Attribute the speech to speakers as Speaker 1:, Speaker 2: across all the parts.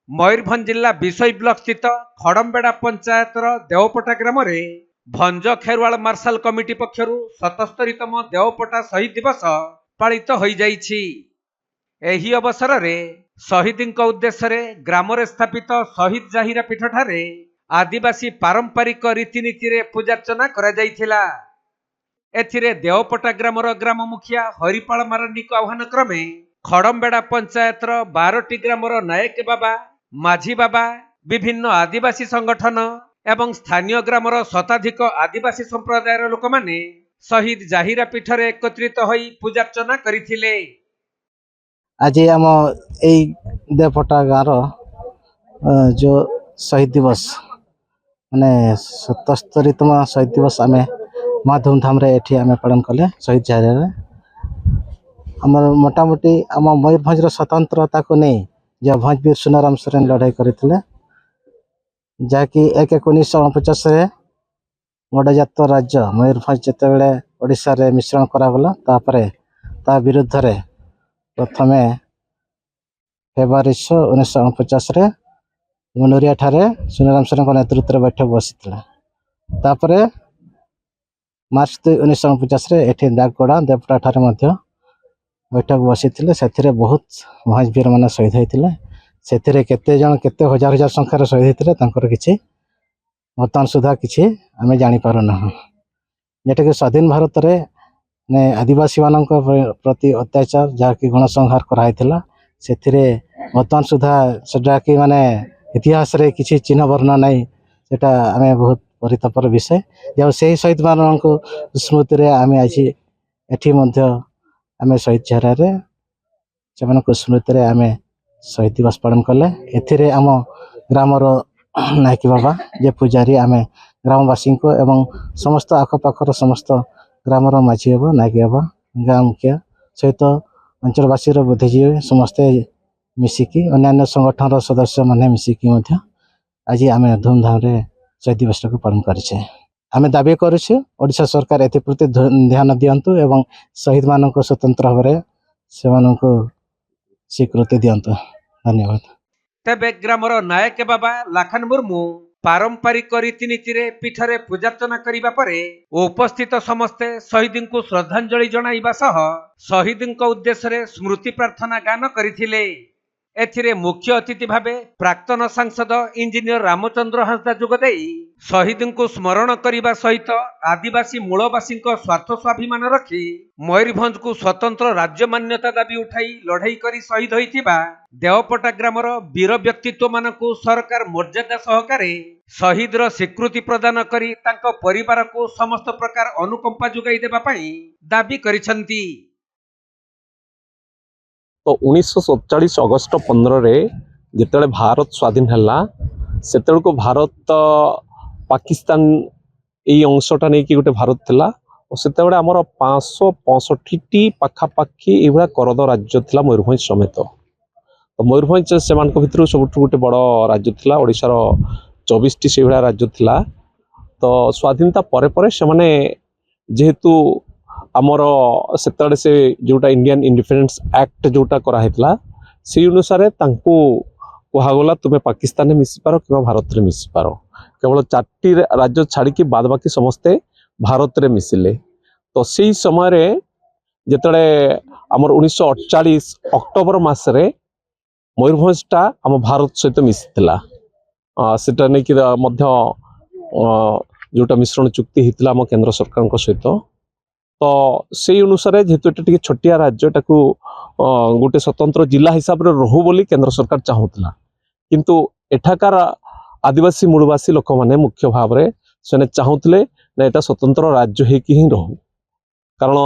Speaker 1: मयूरभंज जिला विशोई ब्लॉक स्थित खड़मबेड़ा पंचायतर देवपटा ग्राम भंज Kherwal martial committee पक्षरु 77तम देवपटा शहीद दिवस पालित हो जाइछि। एही अवसर में शहीद उद्देश्य ग्राम स्थापित शहीद जाहिरा पीठ ठारे आदिवासी पारंपरिक रीतिनीति रे पूजार्चना करा जाइथिला। एथिरे देवपटा ग्रामर ग्राम मुखिया हरिपाल मारांडी आह्वान क्रमे खड़मबेड़ा पंचायतर 12टी ग्रामर नायक बाबा माझी बाबा विभिन्न आदिवासी संगठन एवं स्थानीय ग्रामर शताधिक आदिवासी संप्रदायर लोक माने शहीद जाहिरा पीठ रे एकत्रित होई पूजार्चना करिथिले।
Speaker 2: आज आम देवपटा गाँव जो शहीद दिवस माने 77तम शहीद दिवस आम महा धूमधाम रे एठी आम पालन कले। शहीद जाहिरा आमर मोटामोटी आम मयूरभंज स्वतंत्रता को नहीं जो भंजवीर सुनाराम सोरेन लड़ाई करते जहाँकि 1949 गणजात राज्य मयूरभंज जितेबाला ओडिशा रे मिश्रण करागला ता विरुद्ध रे प्रथम फेब्रुआरी 1949 गुनुरिया ठारे सुनाराम सोरेन नेतृत्व में बैठक बसी मार्च 2 1949 एठी दागगड़ा देवपटा ठारे मध्य बैठक बसी से बहुत महावीर मान शहीद होते से केते हजार हजार संख्यार शहीद होते किसी बर्तमान सुधा किसी आम जापारूना जोटा कि स्वाधीन भारत में आदिवासी मान प्रति अत्याचार जहाँकि गणसंहार कराइला से बर्तमान सुधा से कि माने इतिहास रे किसी चिन्ह वर्ण नहीं सेटा आम बहुत परितापर विषय जो से शहीद मान स्मृति आम आज एठी आम शहीद जाहिरा से स्मृति रे आम शहीद दिवस पालन कले। एथिरे आम ग्रामर नायक बाबा जे पूजारी आम ग्रामवासी को एवं समस्त आखपाखर समस्त ग्रामर माझी बाबा नायक बाबा गाँ मुखिया सहित अंचलवासी बुद्धिजीवी समस्ते मिसिकी अन्य संगठन सदस्य मैंने मिसिकी आज आम धूमधाम रे शहीद दिवस को पालन करें। आम दाबी करुचे ओडिशा सरकार एप्रति ध्यान दिंतु एवं शहीद मान स्वतंत्र भाव से स्वीकृति दिंतु। धन्यवाद।
Speaker 1: तेबे ग्रामर नायक बाबा लाखन मुर्मू पारंपरिक रीतिनीति रे पीठ रे पूजार्चना करिबा परे उपस्थित समस्ते शहीद को श्रद्धांजलि जणाइबा सह शहीद उद्देश्य रे स्मृति प्रार्थना गान करिथिले। एथिरे मुख्य अतिथि भावे प्राक्तन सांसद इंजीनियर रामचंद्र हांसदा जोगदे शहीद को स्मरण करने सहित आदिवासी मूलवासी स्वार्थ स्वाभिमान रखी मयूरभंज को स्वतंत्र राज्य मान्यता दाबी उठाई लड़ाई करी शहीद होइथिबा देवपटा ग्रामर वीर व्यक्तित्व मान को सरकार मर्यादा सहकारे शहीद रो स्वीकृति प्रदान करी तांको परिवार को समस्त प्रकार अनुकंपा जोगाई देबा पई दाबी करिसंती।
Speaker 3: तो 1947 अगस्त 15 रे जिते भारत स्वाधीन है से को भारत पाकिस्तान यही अंशटा नहीं कि गोटे भारत थिला और से आमर 565 पाखापाखि ये करद राज्य थिला मयूरभंज समेत। तो मयूरभंज से भितर सब गोटे बड़ राज्य थिला ओडिशार 24टी से राज्य थिला। तो स्वाधीनता परे से माने जेहेतु आमर से जोटा इंडियन इंडिपेंडेंस एक्ट जोटा कराइला से अनुसार कहगला तुम्हें पाकिस्तान में मिसी पार कि भारत में मिसी पार केवल 4टी राज्य छाड़ी बाद बाकी समस्ते भारत में मिसिले। तो से समय जिते आमर 1948 अक्टोबर मसरे मयूरभंजटा आम भारत सहित मिसीला सेटा नहीं कि जोटा मिश्रण चुक्ति होता आम केंद्र सरकार सहित। तो से अनुसार जेहेतु ये छोटिया राज्य गोटे स्वतंत्र जिला हिसाब से रहू बोली केंद्र सरकार चाहूला किंतु एठाकार आदिवासी मूलवासी लोक मैंने मुख्य भाव से चाहूले ना यहाँ स्वतंत्र राज्य होकि ही रहू। कारण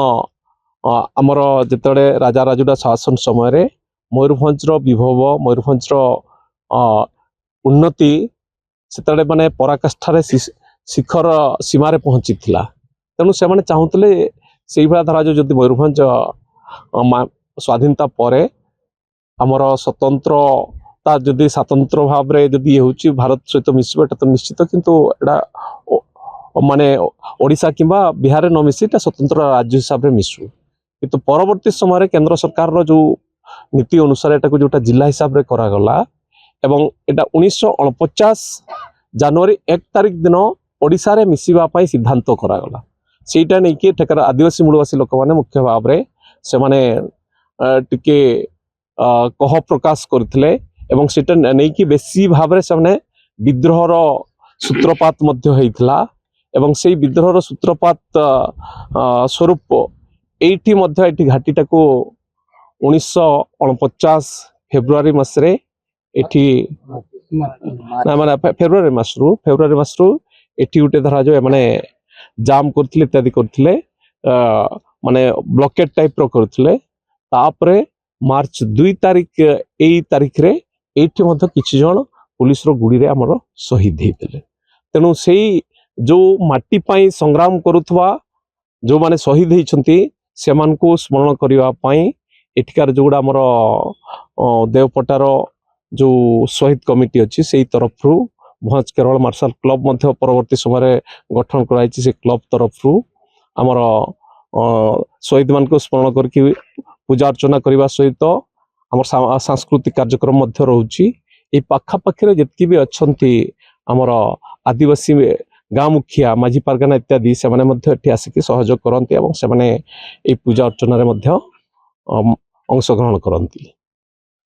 Speaker 3: आमर जिते राजा राजुड़ा शासन समय ମୟୂରଭଞ୍ଜର ବିଭବ ମୟୂରଭଞ୍ଜର ଉନ୍ନତି ସେତେବେଳେ ମାନେ ପରାକାଷ୍ଠାରେ ଶିଖର ସୀମାରେ ପହଞ୍ଚିଥିଲା। ତେଣୁ ସେମାନେ ଚାହୁଁଥିଲେ ସେଇଭଳିଆ ଧରାଯାଉ ଯଦି ମୟୂରଭଞ୍ଜ ସ୍ୱାଧୀନତା ପରେ ଆମର ସ୍ୱତନ୍ତ୍ରତା ଯଦି ସ୍ୱତନ୍ତ୍ର ଭାବରେ ଯଦି ହେଉଛି ଭାରତ ସହିତ ମିଶିବ ଏଟା ତ ନିଶ୍ଚିତ, କିନ୍ତୁ ଏଟା ମାନେ ଓଡ଼ିଶା କିମ୍ବା ବିହାରରେ ନ ମିଶି ଏଟା ସ୍ୱତନ୍ତ୍ର ରାଜ୍ୟ ହିସାବରେ ମିଶୁ। କିନ୍ତୁ ପରବର୍ତ୍ତୀ ସମୟରେ କେନ୍ଦ୍ର ସରକାରର ଯେଉଁ ନୀତି ଅନୁସାରେ ଏଟାକୁ ଯେଉଁଟା ଜିଲ୍ଲା ହିସାବରେ କରାଗଲା ଏବଂ ଏଟା 1949 ଜାନୁଆରୀ 1 ତାରିଖ ଦିନ ଓଡ଼ିଶାରେ ମିଶିବା ପାଇଁ ସିଦ୍ଧାନ୍ତ କରାଗଲା। ସେଇଟା ନେଇକି ଏଠାକାର ଆଦିବାସୀ ମୂଳବାସୀ ଲୋକମାନେ ମୁଖ୍ୟ ଭାବରେ ସେମାନେ ଟିକେ କହ ପ୍ରକାଶ କରିଥିଲେ ଏବଂ ସେଇଟା ନେଇକି ବେଶୀ ଭାବରେ ସେମାନେ ବିଦ୍ରୋହର ସୂତ୍ରପାତ ମଧ୍ୟ ହେଇଥିଲା ଏବଂ ସେଇ ବିଦ୍ରୋହର ସୂତ୍ରପାତ ସ୍ୱରୂପ ଏଇଠି ମଧ୍ୟ ଏଠି ଘାଟିଟାକୁ 1949 ଫେବୃଆରୀ ମାସରେ ଏଠି ମାନେ ଫେବୃଆରୀ ମାସରୁ ଏଠି ଗୋଟେ ଧରାଯାଉ ଏମାନେ ଜାମ୍ କରୁଥିଲେ ଇତ୍ୟାଦି କରୁଥିଲେ, ମାନେ ବ୍ଲକେଟ୍ ଟାଇପ୍ର କରୁଥିଲେ। ତାପରେ ମାର୍ଚ୍ଚ 2 ତାରିଖ ଏଇ ତାରିଖରେ ଏଇଠି ମଧ୍ୟ କିଛି ଜଣ ପୁଲିସର ଗୁଳିରେ ଆମର ଶହୀଦ ହେଇଥିଲେ। ତେଣୁ ସେଇ ଯେଉଁ ମାଟି ପାଇଁ ସଂଗ୍ରାମ କରୁଥିବା ଯେଉଁମାନେ ଶହୀଦ ହେଇଛନ୍ତି ସେମାନଙ୍କୁ ସ୍ମରଣ କରିବା ପାଇଁ ଏଠିକାର ଯେଉଁଗୁଡ଼ା ଆମର ଦେଓପଟାର ଯେଉଁ ଶହୀଦ କମିଟି ଅଛି ସେଇ ତରଫରୁ ଭଞ୍ଜ କେରଳ ମାର୍ଶାଲ କ୍ଲବ ମଧ୍ୟ ପରବର୍ତ୍ତୀ ସମୟରେ ଗଠନ କରାଯାଇଛି। ସେ କ୍ଲବ ତରଫରୁ ଆମର ଶହୀଦମାନଙ୍କୁ ସ୍ମରଣ କରିକି ପୂଜା ଅର୍ଚ୍ଚନା କରିବା ସହିତ ଆମର ସାଂସ୍କୃତିକ କାର୍ଯ୍ୟକ୍ରମ ମଧ୍ୟ ରହୁଛି। ଏଇ ପାଖାପାଖିରେ ଯେତିକି ବି ଅଛନ୍ତି ଆମର ଆଦିବାସୀ ଗାଁ ମୁଖିଆ ମାଝି ପାରଗାନା ଇତ୍ୟାଦି ସେମାନେ ମଧ୍ୟ ଏଠି ଆସିକି ସହଯୋଗ କରନ୍ତି ଏବଂ ସେମାନେ ଏଇ ପୂଜା ଅର୍ଚ୍ଚନାରେ ମଧ୍ୟ ଅଂଶଗ୍ରହଣ କରନ୍ତି।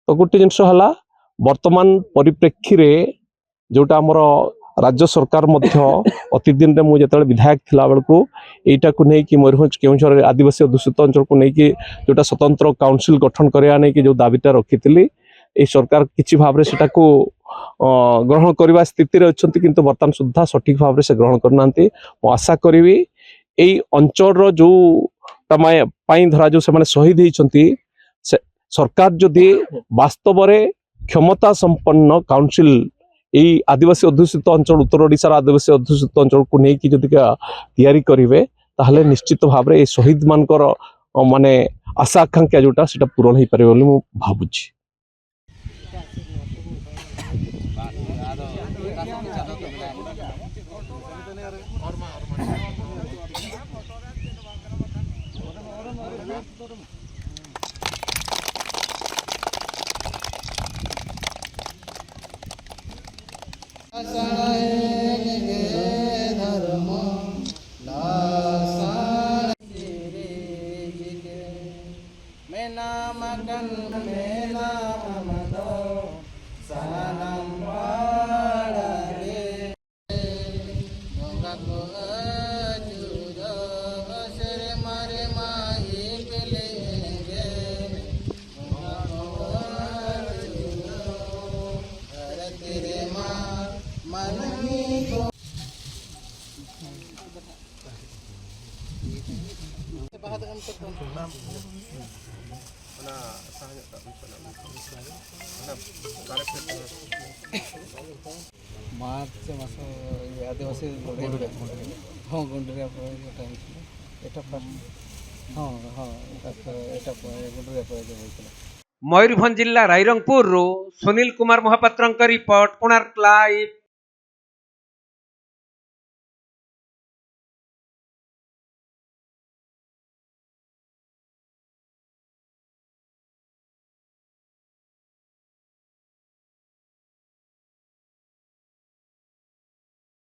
Speaker 3: ତ ଗୋଟେ ଜିନିଷ ହେଲା ବର୍ତ୍ତମାନ ପରିପ୍ରେକ୍ଷୀରେ ଯେଉଁଟା ଆମର ରାଜ୍ୟ ସରକାର ମଧ୍ୟ ଅତି ଦିନରେ ମୁଁ ଯେତେବେଳେ ବିଧାୟକ ଥିଲା ବେଳକୁ ଏଇଟାକୁ ନେଇକି ମୟୂରଭଞ୍ଜ କେଉଁଝର ଆଦିବାସୀ ଅଧ୍ୟୁଷିତ ଅଞ୍ଚଳକୁ ନେଇକି ଯେଉଁଟା ସ୍ୱତନ୍ତ୍ର କାଉନସିଲ ଗଠନ କରିବା ନେଇକି ଯେଉଁ ଦାବିଟା ରଖିଥିଲି ଏଇ ସରକାର କିଛି ଭାବରେ ସେଟାକୁ ଗ୍ରହଣ କରିବା ସ୍ଥିତିରେ ଅଛନ୍ତି, କିନ୍ତୁ ବର୍ତ୍ତମାନ ସୁଦ୍ଧା ସଠିକ ଭାବରେ ସେ ଗ୍ରହଣ କରୁନାହାନ୍ତି। ମୁଁ ଆଶା କରିବି ଏଇ ଅଞ୍ଚଳର ଯେଉଁଟା ପାଇଁ ଧରାଯାଉ ସେମାନେ ଶହୀଦ ହେଇଛନ୍ତି ସେ ସରକାର ଯଦି ବାସ୍ତବରେ କ୍ଷମତା ସମ୍ପନ୍ନ କାଉନସିଲ ଏଇ ଆଦିବାସୀ ଅଧ୍ୟୁଷିତ ଅଞ୍ଚଳ ଉତ୍ତର ଓଡ଼ିଶାର ଆଦିବାସୀ ଅଧ୍ୟୁଷିତ ଅଞ୍ଚଳକୁ ନେଇକି ଯଦି ତିଆରି କରିବେ ତାହେଲେ ନିଶ୍ଚିତ ଭାବରେ ଏଇ ଶହୀଦ ମାନଙ୍କର ମାନେ ଆଶା ଆକାଂକ୍ଷା ଯେଉଁଟା ସେଟା ପୂରଣ ହେଇପାରିବ ବୋଲି ମୁଁ ଭାବୁଛି।
Speaker 4: ମାର୍ଚ୍ଚ ମାସ ଆଦିବାସୀ ହଁ ଗୁଣ୍ଡୁରିଆ ଏଟା ହଁ ହଁ ଏଟା ଗୁଣ୍ଡୁରିଆ ହୋଇଥିଲା।
Speaker 1: ମୟୂରଭଞ୍ଜ ଜିଲ୍ଲା ରାଇରଙ୍ଗପୁରରୁ ସୁନୀଲ କୁମାର ମହାପାତ୍ରଙ୍କ ରିପୋର୍ଟ, କୋଣାର୍କ ଲାଇଭ୍।